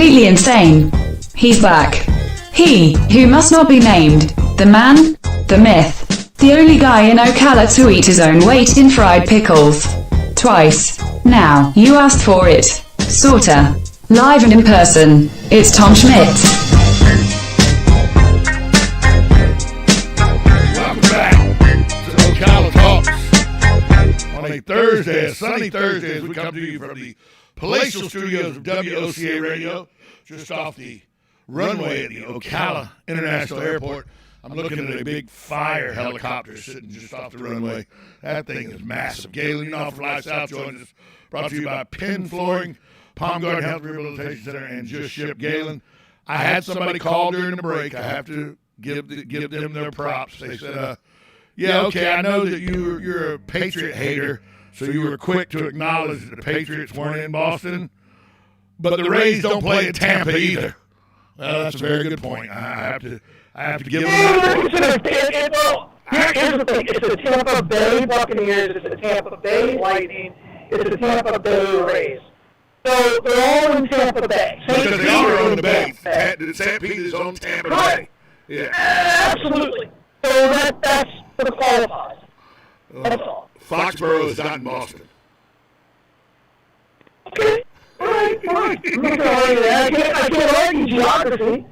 completely insane. He's back. He, who must not be named. The man, the myth, the only guy in Ocala to eat his own weight in fried pickles. Twice. Now, you asked for it. Sorta. Live and in person. It's Tom Schmitz. Welcome back to Ocala Talks. On a Thursday, a sunny Thursday, as we come to you from the palatial studios of WOCA Radio, just off the runway at the Ocala International Airport. I'm looking at a big fire helicopter sitting just off the runway. That thing is massive. Galen, you know, for Life South joins us. Brought to you by Penn Flooring, Palm Garden Health Rehabilitation Center, and Just Ship. Galen, I had somebody call during the break. I have to give them their props. They said, yeah, okay, I know that you're a Patriot hater, so you were quick to acknowledge that the Patriots weren't in Boston, but the Rays don't play at Tampa either. Well, that's a very good point. I have to give them that. Well, here's the thing. It's the Tampa Bay Buccaneers. It's the Tampa Bay Lightning. It's the Tampa Bay Rays. So they're all in Tampa Bay. Because they are on the Bay. St. Pete is on Tampa Bay. Yeah. Absolutely. So that's what qualifies. That's all. Foxborough is not in Boston. Okay. All right. I'm not going to argue that. I can't argue geography.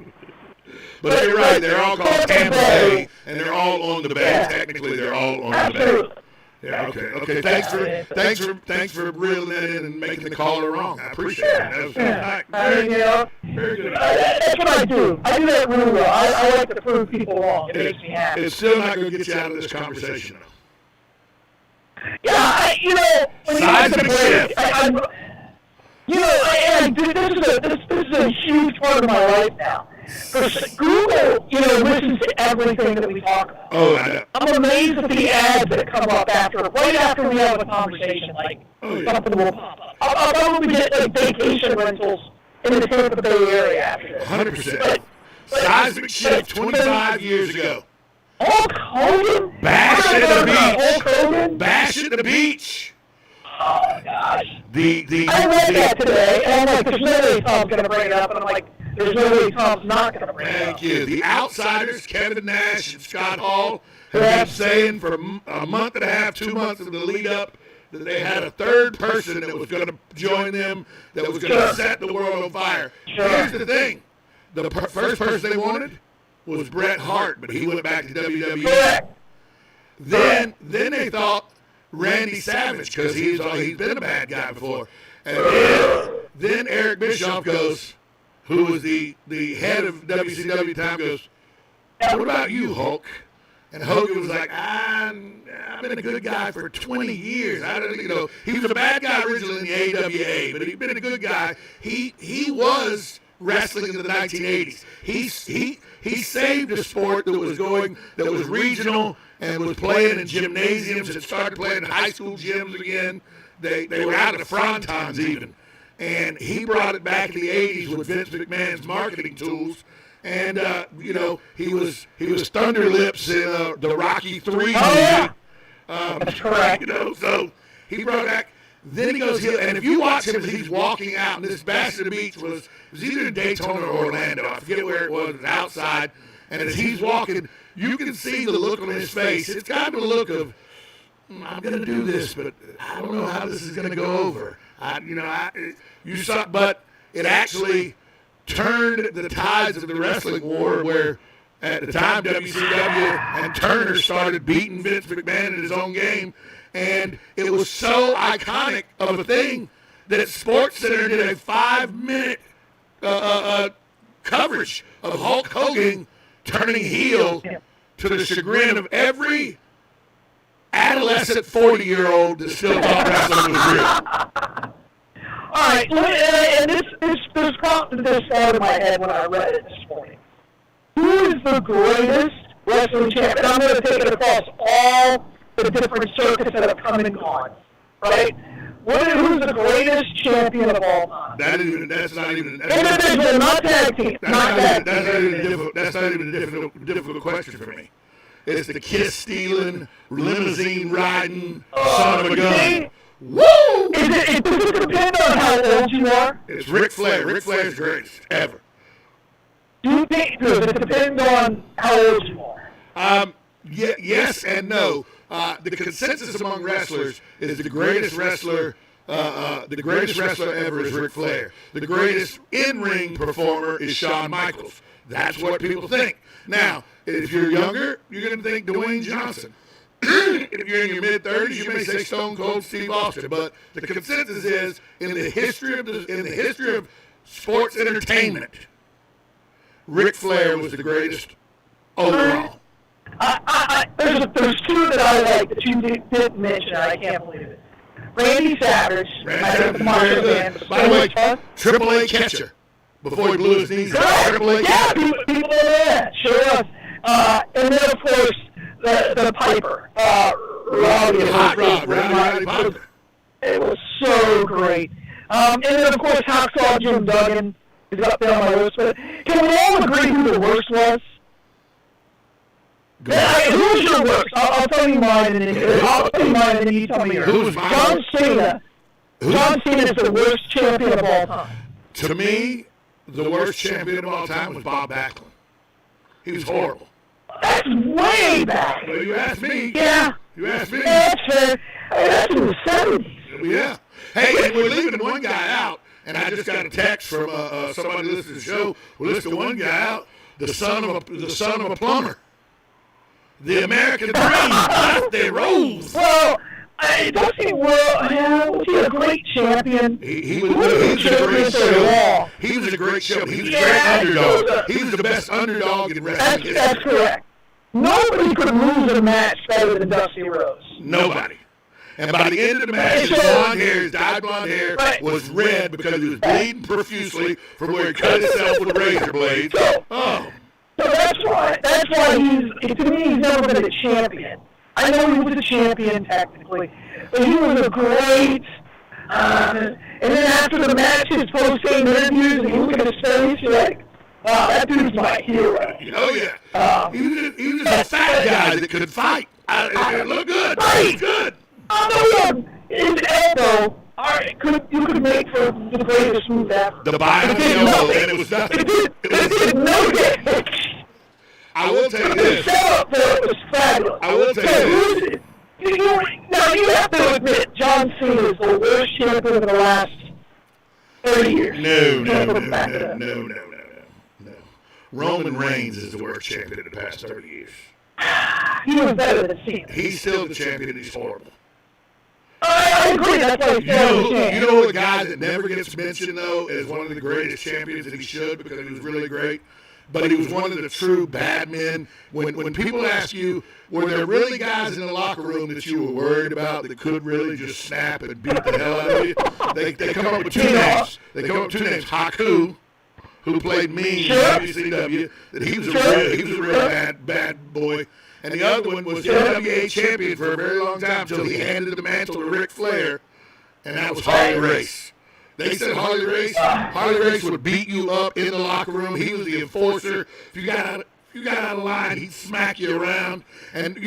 But you're right. They're all called Tampa Bay, and they're all on the Bay. Yeah. Technically, they're all on Absolutely. the Bay. Yeah. Okay. Thanks for reeling that in and making the caller wrong. I appreciate it. That was very good. That's what I do. I do that really well. I like to prove people wrong. It makes me happy. It's still not going to get you out of this conversation, though. Yeah, when you get to break, this is a huge part of my life now. Because Google, listens to everything that we talk about. Oh, I know. I'm amazed at the ads that come up right after we have a conversation, something will pop up. I'll probably get, vacation rentals in the Tampa Bay area after this. 100%. Seismic shift 25 years ago. Hulk Hogan? Bash at the beach. Hulk Hogan? Bash at the beach. Oh, my gosh. I read that today, and I'm like, there's no way Tom's going to bring it up, and I'm like, there's no way Tom's not going to bring it up. Thank you. The Outsiders, Kevin Nash and Scott Hall, have been saying for a month and a half, 2 months of the lead up, that they had a third person that was going to join them, that was going to set the world on fire. Sure. Here's the thing. The first person they wanted was Bret Hart, but he went back to WWE. Correct. Then they thought Randy Savage, because he's been a bad guy before. And then Eric Bischoff goes, who was the head of WCW at the time, goes, what about you, Hulk? And Hogan was like, I've been a good guy for 20 years. He was a bad guy originally in the AWA, but he'd been a good guy. He was wrestling in the 1980s. He saved a sport that was regional and was playing in gymnasiums and started playing in high school gyms again. They were out of the Frontons even. And he brought it back in the 80s with Vince McMahon's marketing tools. And, he was Thunder Lips in the Rocky III movie. That's correct. So he brought it back. Then he goes, and if you watch him as he's walking out, and this Bash at the Beach was either in Daytona or Orlando. I forget where it was outside. And as he's walking, you can see the look on his face. It's kind of a look of, I'm going to do this, but I don't know how this is going to go over. But it actually turned the tides of the wrestling war where at the time WCW and Turner started beating Vince McMahon in his own game. And it was so iconic of a thing that SportsCenter did a 5-minute coverage of Hulk Hogan turning heel to the chagrin of every adolescent 40-year-old that still thought wrestling was real. All right, and this prompted this thought in my head when I read it this morning. Who is the greatest wrestling champion? And I'm going to take it across all the different circuits that have come and gone, right? Who's the greatest champion of all time? That's not even individual, not tag team. That's not even a difficult question for me. It's the kiss-stealing, limousine-riding son of a gun. Woo! It doesn't depend on how old you are. It's Ric Flair. Ric Flair's the greatest ever. Do you think does it depend on how old you are? Yes and no. The consensus among wrestlers is the greatest wrestler ever is Ric Flair. The greatest in-ring performer is Shawn Michaels. That's what people think. Now, if you're younger, you're going to think Dwayne Johnson. If you're in your mid-30s, you may say Stone Cold Steve Austin. But the consensus is in the history of sports entertainment, Ric Flair was the greatest overall. There's two that I like that you didn't mention. I can't believe it. Randy Savage. By the way, Triple A catcher before he blew his knees out. Triple A catcher. Yeah, people know that. Sure was. And then, of course, the Piper. Roddy Piper. It was so great. And then, of course, Hacksaw Jim Duggan is up there on my list. But can we all agree who the worst was? Who was your worst? I'll tell you mine, and then you tell me yours. Who was mine? John Cena. John Cena is the worst champion of all time. To me, the worst champion of all time was Bob Backlund. He was horrible. That's way back. Well, you asked me. Yeah. You asked me. Yeah, that's fair. That's in the 70s. Yeah. Hey, and we're leaving one guy out, and I just got a text from somebody listening to the show. We listed one guy out, the son of a plumber. The American Dream, Dusty Rhodes. Well, Dusty was he a great champion? He was a great show. He was a great show. He was a great underdog. He was the best underdog in wrestling history. That's correct. Nobody could lose a match better than Dusty Rhodes. Nobody. And by the end of the match, his dyed blonde hair was red because he was bleeding profusely from where he cut himself with a razor blade. So that's why to me, he's never been a champion. I know he was a champion technically, but he was a great, and then after the match, his post-game interviews, and you look at his face, you're like, wow, that dude's my hero. Oh, yeah. He was just a fat guy that could fight. It looked good. Right. It was good. His elbow, you could make for the greatest move ever. The bionic elbow, and it was nothing. It did no damage. I will tell you this. The setup for it was fabulous. I will tell you this. Now, you have to admit, John Cena is the worst champion of the last 30 years. No. Roman Reigns is the worst champion of the past 30 years. He was better than Cena. He's still the champion, and he's horrible. I agree. That's why he's You know the guy that never gets mentioned, though, as one of the greatest champions, and he should because he was really great? But he was one of the true bad men. When people ask you, were there really guys in the locker room that you were worried about that could really just snap and beat the hell out of you? They come up with two names. Haku, who played Mean in WCW, that he was a real bad boy. And the other one was the NWA champion for a very long time until he handed the mantle to Ric Flair, and that was Harley Race. They said Harley Race would beat you up in the locker room. He was the enforcer. If you got out of line, he'd smack you around. And,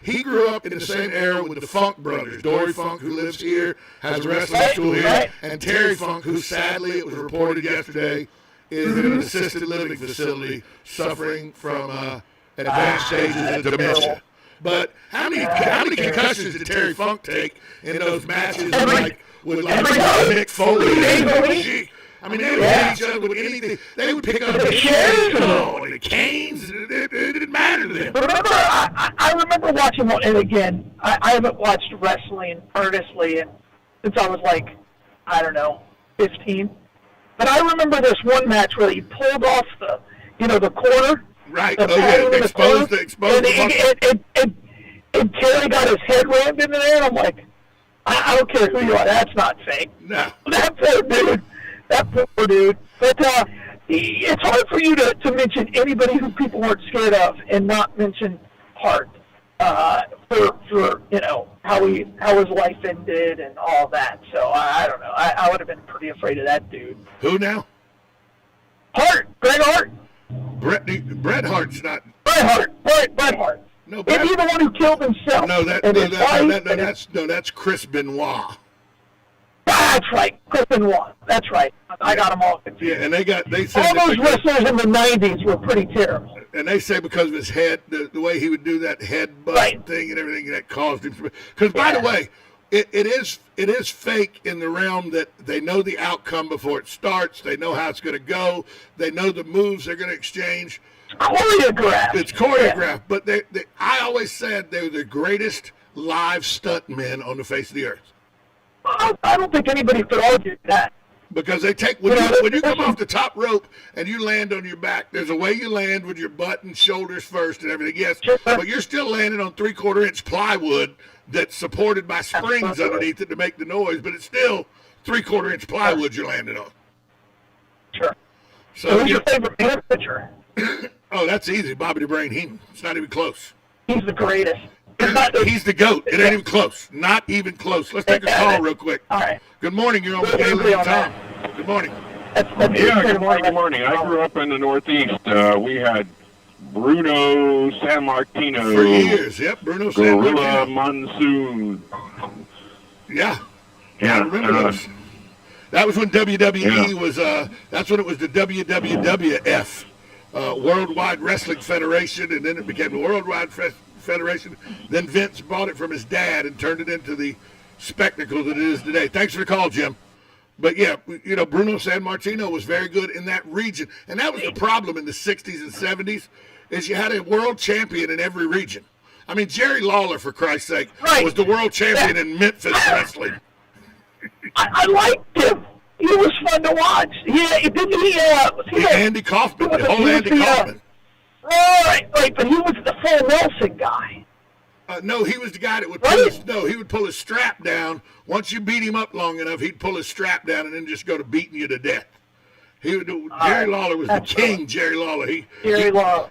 he grew up in the same era with the Funk brothers. Dory Funk, who lives here, has a wrestling school here. And Terry Funk, who sadly, it was reported yesterday, is in an assisted living facility suffering from advanced stages of dementia. But how many concussions did Terry Funk take in those matches with Mick Foley? I mean, they would hit each other with anything. They would pick up the chairs and the canes. It didn't matter to them. Remember, I remember watching one, and again, I haven't watched wrestling earnestly since I was 15. But I remember this one match where he pulled off the corner. Right. Exposed the and Terry got his head rammed into there, and I'm like, I don't care who you are, that's not fake. No. That poor dude. But it's hard for you to mention anybody who people weren't scared of and not mention Hart for how his life ended and all that. So I don't know. I would have been pretty afraid of that dude. Who now? Hart. Bret Hart. Bret Hart's not. Bret Hart. No, Is he the one who killed himself? No, that's Chris Benoit. That's right. Crippen won. That's right. I got them all confused. Yeah, and they said all that those because- wrestlers in the 90s were pretty terrible. And they say because of his head, the way he would do that headbutt Right. thing and everything, that caused him. Because by the way, it is fake in the realm that they know the outcome before it starts. They know how it's going to go. They know the moves they're going to exchange. It's choreographed. It's choreographed. But I always said they were the greatest live stunt men on the face of the earth. I don't think anybody could argue that. Because they take when you come off the top rope and you land on your back, there's a way you land with your butt and shoulders first and everything. Yes, but you're still landing on 3/4 inch plywood that's supported by springs underneath it to make the noise. But it's still 3/4 inch plywood you're landing on. Sure. So who's your favorite band pitcher? Oh, that's easy. Bobby the Brain Heenan. It's not even close. He's the greatest. He's the GOAT. It ain't even close. Not even close. Let's take a call real quick. All right. Good morning. You're on with Galen and Tom. Good morning. Good morning. I grew up in the Northeast. We had Bruno San Martino. For years. Yep, Bruno San Gorilla Martino. Monsoon. Yeah. I remember those. That was when WWE was, that's when it was the WWWF, Worldwide Wrestling Federation, and then it became the Worldwide Federation. Then Vince bought it from his dad and turned it into the spectacle that it is today. Thanks for the call, Jim. But yeah, Bruno San Martino was very good in that region. And that was the problem in the 60s and 70s, is you had a world champion in every region. I mean, Jerry Lawler, for Christ's sake, was the world champion in Memphis wrestling. I liked him. He was fun to watch. Yeah, didn't he? Andy Kaufman, the whole Andy Kaufman. Right, but he was the full Nelson guy. No, he was the guy that would he would pull his strap down. Once you beat him up long enough, he'd pull his strap down and then just go to beating you to death. He would do. Jerry Lawler was the king. Jerry Lawler.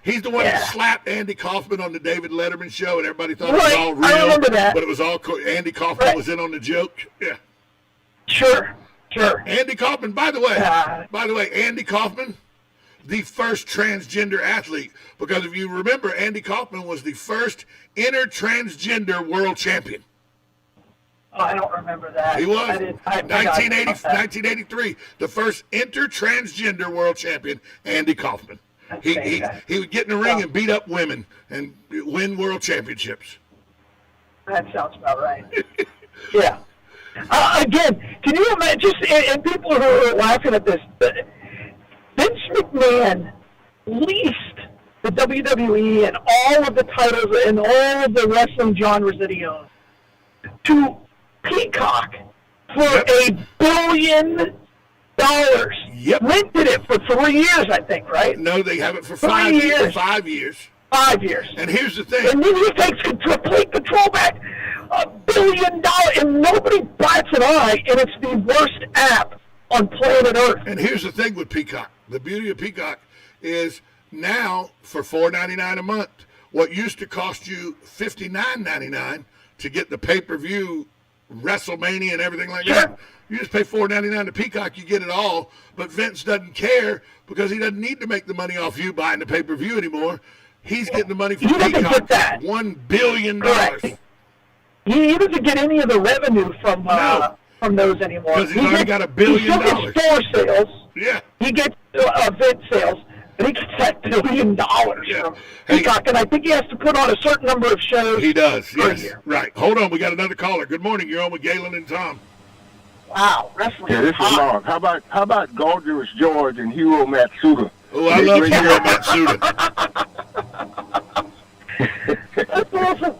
He's the one that slapped Andy Kaufman on the David Letterman show, and everybody thought it was all real. I remember that. But it was all Andy Kaufman was in on the joke. Yeah. Sure. Andy Kaufman. By the way, Andy Kaufman, the first transgender athlete, because if you remember, Andy Kaufman was the first inter-transgender world champion. Oh, I don't remember that. He was. 1983, the first inter-transgender world champion, Andy Kaufman. He would get in the ring and beat up women and win world championships. That sounds about right. Yeah. Again, can you imagine, and people who are laughing at this, Vince McMahon leased the WWE and all of the titles and all of the wrestling genres that he owns to Peacock for $1 billion. Yep. Rented it for 3 years, I think, right? No, they have it for 5 years. 5 years. 5 years. And here's the thing. And then he takes complete control back. $1 billion, and nobody bats an eye, and it's the worst app on planet Earth. And here's the thing with Peacock. The beauty of Peacock is now for $4.99 a month, what used to cost you $59.99 to get the pay-per-view WrestleMania and everything like that. You just pay $4.99 to Peacock, you get it all. But Vince doesn't care because he doesn't need to make the money off you buying the pay-per-view anymore. He's getting the money from Peacock. $1 billion. Correct. He doesn't get any of the revenue from those anymore. Because he's already got $1 billion. He gets store sales. Yeah. He gets event sales, but he gets that $1 billion from Peacock, and I think he has to put on a certain number of shows. He does, per yes. year. Right. Hold on, we got another caller. Good morning. You're on with Galen and Tom. Wow, wrestling. Yeah, this is Mark. How about Gorgeous George and Hiro Matsuda? Oh, I love Hiro Matsuda. That's awesome.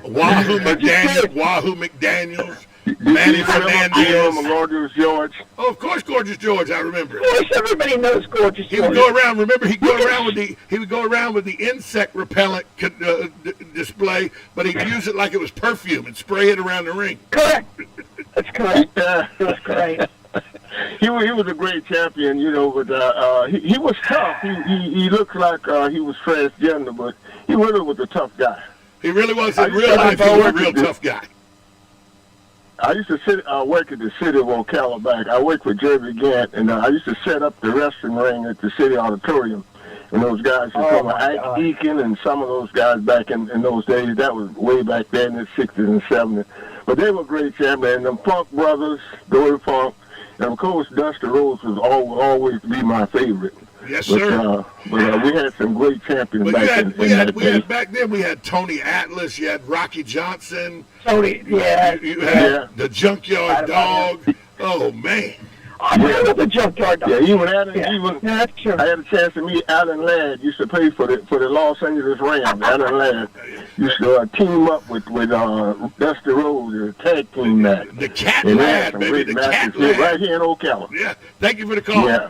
Wahoo McDaniels, Manny Fernandez. Gorgeous George. Oh, of course, Gorgeous George. I remember. Of course, everybody knows Gorgeous George. He would go around. Remember, he'd go around with the insect repellent display, but he'd use it like it was perfume and spray it around the ring. Correct. That's correct. That's great. He was a great champion, but he was tough. He looked like he was transgender, but he really was a tough guy. He really was. In real life, he was a real tough guy. I used to work at the city of Ocala back. I worked with Jerry Gant, and I used to set up the wrestling ring at the city auditorium. And those guys were from Ike Deacon and some of those guys back in those days. That was way back then in the 60s and 70s. But they were great champions. And the Funk brothers, Dory Funk, and of course Dusty Rhodes will always be my favorite. Yes, sir. But we had some great champions But back in that day. back then we had Tony Atlas, you had Rocky Johnson, Tony, you had the Junkyard Dog. Oh man. I remember the Junkyard Dog. Yeah, even Alan, Yeah, that's true. I had a chance to meet Alan Ladd. Used to play for the Los Angeles Rams. Alan Ladd used to team up with Dusty Rhodes, a tag team match. The Cat And Lad, baby, the Cat Lad. right here in Ocala. Yeah, thank you for the call. Yeah.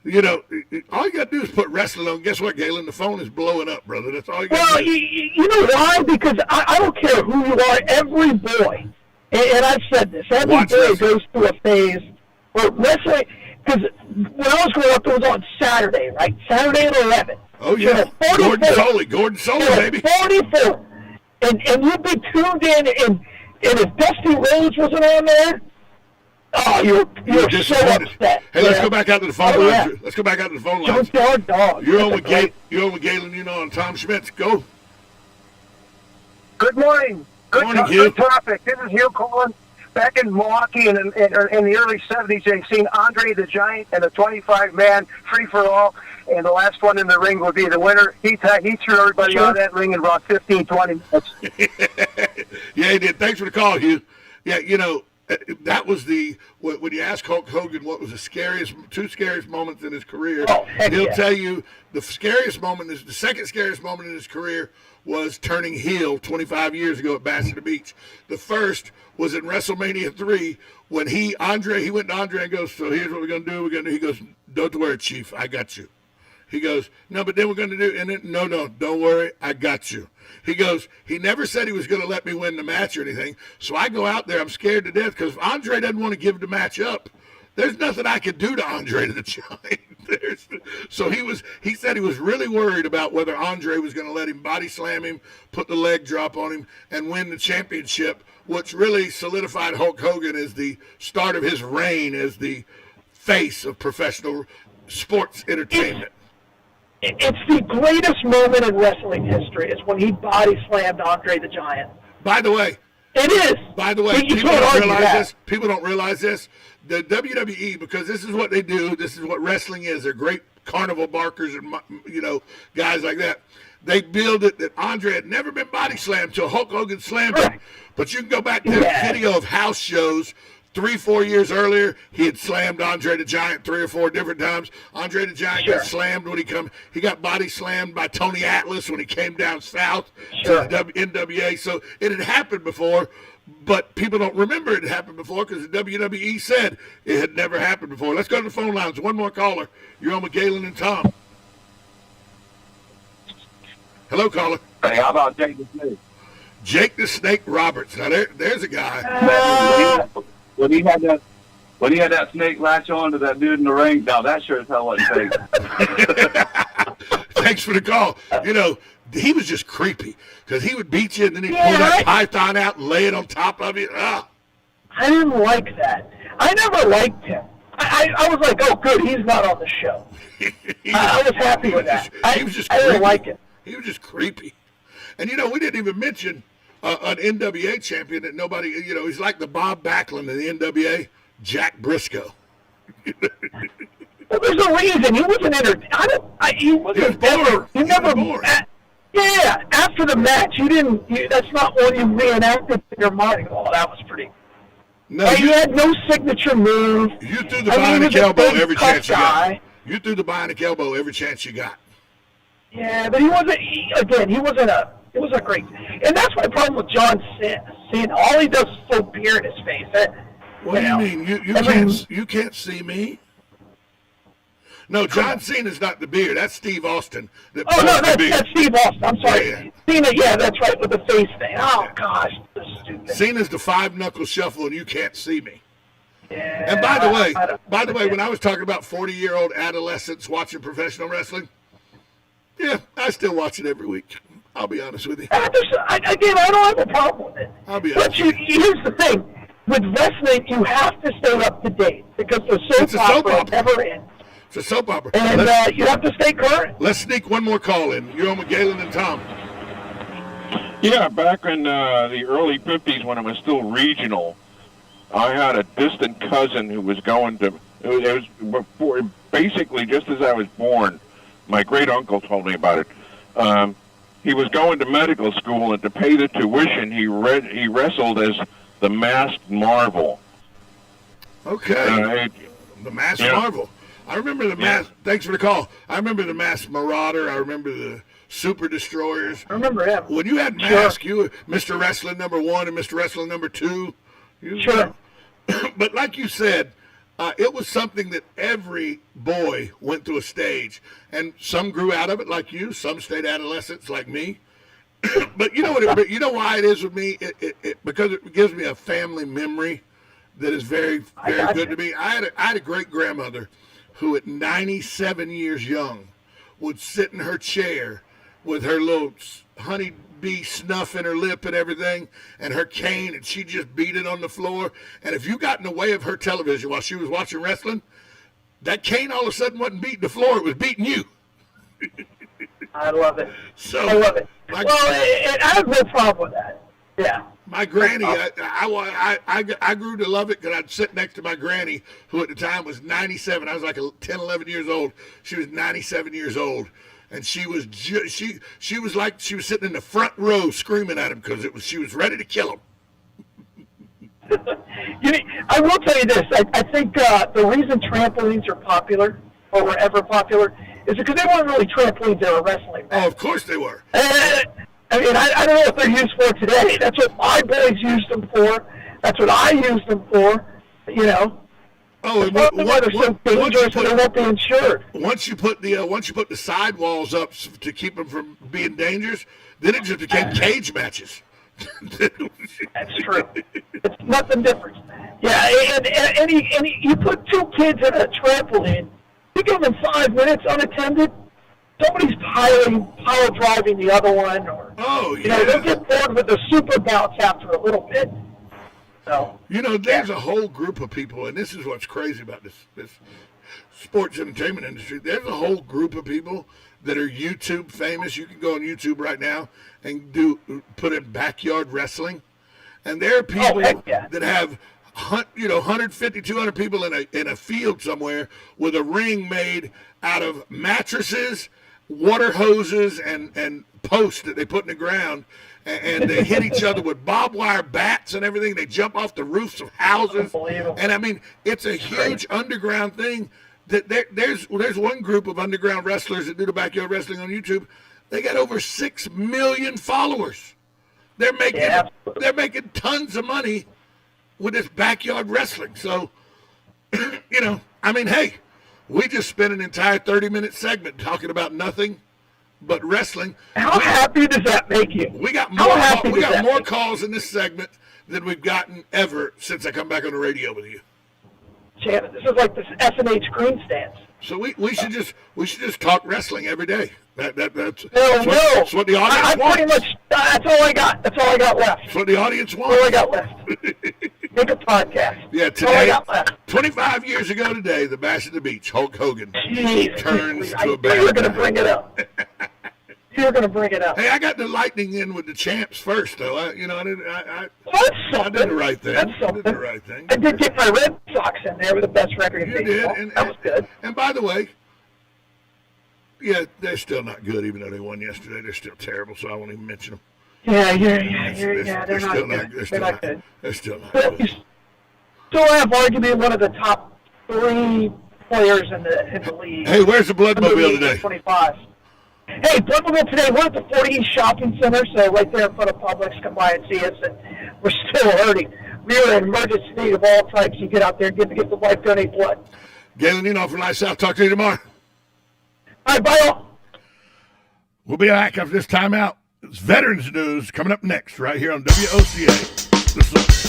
You know, all you got to do is put wrestling on. Guess what, Galen? The phone is blowing up, brother. That's all you got Well, to do. you know why? Because I don't care who you are. Every boy, and I've said this, every Watch boy wrestling. goes through a phase where wrestling, because when I was growing up, it was on Saturday, right? Saturday at 11. Oh, yeah. So Gordon Soley, baby. 44. And you'd be tuned in, and if Dusty Rhodes wasn't on there, oh, you're so disappointed. upset. Hey, let's go back out to the phone Oh, lines. yeah. Let's go back out to the phone lines. Junkyard Dog. You're on That's with a great- Galen, you know, and Tom Schmitz. Go. Good morning. Morning, Hugh. Good topic. This is Hugh calling. Back in Milwaukee in the early 70s, they seen Andre the Giant and a 25-man free-for-all, and the last one in the ring would be the winner. He threw everybody out of that ring in about 15, 20 minutes. Yeah, he did. Thanks for the call, Hugh. Yeah, you know, that was when you ask Hulk Hogan what was the two scariest moments in his career, he'll tell you the second scariest moment in his career was turning heel 25 years ago at Bash at the Beach. The first was in WrestleMania 3 when he went to Andre and goes, so here's what we're going to do. He goes, don't worry, Chief, I got you. He goes, no, but then we're going to do, and then, no, don't worry, I got you. He goes, he never said he was going to let me win the match or anything, so I go out there, I'm scared to death because Andre doesn't want to give the match up. There's nothing I could do to Andre the Giant. So he said he was really worried about whether Andre was going to let him body slam him, put the leg drop on him, and win the championship, which really solidified Hulk Hogan as the start of his reign as the face of professional sports entertainment. It's the greatest moment in wrestling history is when he body slammed Andre the Giant. By the way, It is. By the way, You people can't don't argue realize that. this. People don't realize this. The WWE, because this is what they do. This is what wrestling is. They're great carnival barkers and guys like that. They build it that Andre had never been body slammed till Hulk Hogan slammed him. Right. But you can go back to the video of house shows 3-4 years earlier. He had slammed Andre the Giant 3 or 4 different times. Andre the Giant got slammed when he got body slammed by Tony Atlas when he came down south to the NWA. So it had happened before. But people don't remember it happened before because the WWE said it had never happened before. Let's go to the phone lines. One more caller. You're on with Galen and Tom. Hello, caller. Hey, how about Jake the Snake? Jake the Snake Roberts. Now, there's a guy. When he had that snake latch on to that dude in the ring, now that sure as hell wasn't fake. Thanks for the call. He was just creepy because he would beat you and then he'd pull that python out and lay it on top of you. Ah. I didn't like that. I never liked him. I was like, oh, good, he's not on the show. I was happy with that. He was just I didn't creepy. like it. He was just creepy. And, we didn't even mention an NWA champion that nobody, he's like the Bob Backlund of the NWA, Jack Briscoe. Well, there's a reason. He wasn't he wasn't boring. He never. He was boring. Yeah, after the match, that's not what you reenacted in your mind. Oh, that was pretty. No, He had no signature move. You threw the I mean, bionic he was a elbow big, every tough chance you guy. got. You threw the bionic elbow every chance you got. Yeah, but he wasn't. It was a great. And that's my problem with John Cena. All he does is throw beer in his face. What do you mean? You can't see me? No, John Cena's not the beard. That's Steve Austin. Oh, no, that's Steve Austin. I'm sorry. Yeah. Cena, that's right, with the face thing. Oh, gosh, that's stupid. Cena's the 5-knuckle shuffle, and you can't see me. Yeah, And by the way, when I was talking about 40-year-old adolescents watching professional wrestling, yeah, I still watch it every week. I'll be honest with you. I don't have a problem with it. I'll be But honest with you. here's the thing. With wrestling, you have to stay up to date because the It's a soap opera. never ends. It's a soap opera. And you have to stay current. Let's sneak one more call in. You're on with Galen and Tom. Yeah, back in the early 50s when it was still regional, I had a distant cousin who was going to, it was before, basically just as I was born. My great uncle told me about it. He was going to medical school, and to pay the tuition, he wrestled as the Masked Marvel. Okay. The Masked Marvel. I remember the Masked. Thanks for the call. I remember the Masked Marauder. I remember the Super Destroyers. I remember him. When you had Mask, you were Mr. Wrestling #1 and Mr. Wrestling #2. Sure. But like you said, it was something that every boy went through a stage, and some grew out of it, like you. Some stayed adolescents, like me. But you know what? You know why it is with me? Because it gives me a family memory that is very, very good to me. I had a great grandmother who, at 97 years young, would sit in her chair with her little honeybee snuff in her lip and everything, and her cane, and she just beat it on the floor. And if you got in the way of her television while she was watching wrestling, that cane all of a sudden wasn't beating the floor; it was beating you. I love it. So I love it. I have no problem with that. Yeah. My granny, I grew to love it because I'd sit next to my granny, who at the time was 97. I was like 10, 11 years old. She was 97 years old. And she was she was like she was sitting in the front row screaming at him because she was ready to kill him. I will tell you this. I think the reason trampolines are popular, or were ever popular, is because they weren't really trampolines, they were wrestling. Oh, of course they were. I mean, I don't know what they're used for today. That's what my boys used them for. That's what I used them for. You know. Oh, and they're so dangerous and they won't be insured. Once you put the sidewalls up to keep them from being dangerous, then it just became cage matches. That's true. It's nothing different. Yeah, and you put two kids in a trampoline, you give them 5 minutes unattended, somebody's pile driving the other one, or they'll get bored with the super bounce after a little bit. So, there's a whole group of people, and this is what's crazy about this sports entertainment industry. There's a whole group of people that are YouTube famous. You can go on YouTube right now and put in backyard wrestling, and there are people that have 150, 200 people in a field somewhere with a ring made out of mattresses, water hoses, and posts that they put in the ground. And they hit each other with barbed wire bats and everything. They jump off the roofs of houses. And I mean, it's a huge underground thing. That there's one group of underground wrestlers that do the backyard wrestling on YouTube. They got over 6 million followers. They're making tons of money with this backyard wrestling. So, I mean, hey, we just spent an entire 30-minute segment talking about nothing but wrestling. How happy does that make you? We got more calls in this segment than we've gotten ever since I come back on the radio with you. Shannon, this is like this S&H grandstands. So we should just talk wrestling every day. That's what the audience I wants. pretty much that's all I got. That's all I got left. That's what the audience wants. That's all I got left. Make a podcast. Yeah, today, 25 years ago today, the Bash at the Beach, Hulk Hogan turns to a bad. You're going to bring it up. You're going to bring it up. Hey, I got the lightning in with the champs first, though. I did the right thing. That's something. I did the right thing. I did get my Red Sox in there with the best record in baseball. That was good. And by the way, yeah, they're still not good, even though they won yesterday. They're still terrible, so I won't even mention them. Yeah, they're not good. They're not good. They're still not good. You still have arguably one of the top 3 players in the league. Hey, where's the Bloodmobile today? 25. Hey, Bloodmobile today, we're at the 40 East Shopping Center, so right there in front of Publix. Come by and see us, and we're still hurting. We are in emergency need of all types. You get out there and get the wife donate blood. Galen Enoff from Life South. Talk to you tomorrow. All right, bye all. We'll be back after this timeout. It's Veterans News coming up next right here on WOCA.